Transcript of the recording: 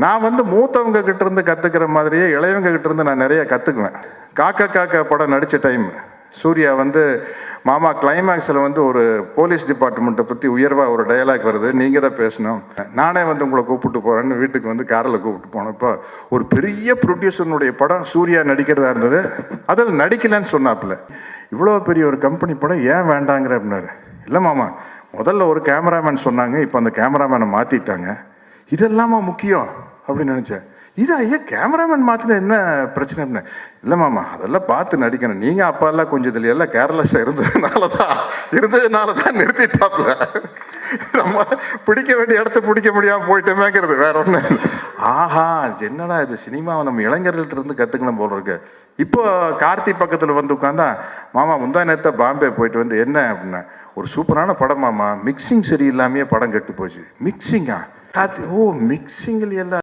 நான் வந்து மூத்தவங்க கிட்ட இருந்து கற்றுக்கிற மாதிரியே இளையவங்க கிட்ட இருந்து நான் நிறைய கற்றுக்குவேன். காக்கா காக்கா படம் நடித்த டைம் சூர்யா வந்து மாமா கிளைமேக்ஸில் வந்து ஒரு போலீஸ் டிபார்ட்மெண்ட்டை பற்றி உயர்வாக ஒரு டயலாக் வருது, நீங்கள் தான் பேசணும், நானே வந்து உங்களை கூப்பிட்டு போகிறேன்னு வீட்டுக்கு வந்து காரில் கூப்பிட்டு போனப்போ ஒரு பெரிய ப்ரொடியூசர்னுடைய படம் சூர்யா நடிக்கிறதா இருந்தது, அதில் நடிக்கலன்னு சொன்னாப்புல. இவ்வளோ பெரிய ஒரு கம்பெனி படம் ஏன் வேண்டாங்கிற அப்படின்னாரு. இல்லை மாமா, முதல்ல ஒரு கேமராமேன் சொன்னாங்க, இப்போ அந்த கேமராமேனை மாற்றிட்டாங்க, இதெல்லாமா முக்கியம் அப்படின்னு நினச்சேன். இது ஐயா கேமராமேன் மாற்றின என்ன பிரச்சனை? இல்லை மாமா, அதெல்லாம் பார்த்து நடிக்கணும், நீங்கள் அப்பாலாம் கொஞ்சம் இதில் எல்லாம் கேர்லெஸ்ஸாக இருந்ததுனால தான் நிறுத்திட்டாப்புல. நம்ம பிடிக்க வேண்டிய இடத்த பிடிக்க முடியாமல் போயிட்டோமேங்கிறது வேற ஒன்று. ஆஹா, என்னடா இது, சினிமாவை நம்ம இளைஞர்கள்ட்ட இருந்து கற்றுக்கணும் போல இருக்கு. இப்போ கார்த்தி பக்கத்தில் வந்து உட்காந்தா, மாமா முந்தா நேரத்தை பாம்பே போயிட்டு வந்து என்ன அப்படின்னா, ஒரு சூப்பரான படம் மாமா, மிக்சிங் சரியில்லாமையே படம் கெட்டு போச்சு. மிக்சிங்கா? கார்த்தி, ஓ மிக்சிங்கில் எல்லாம்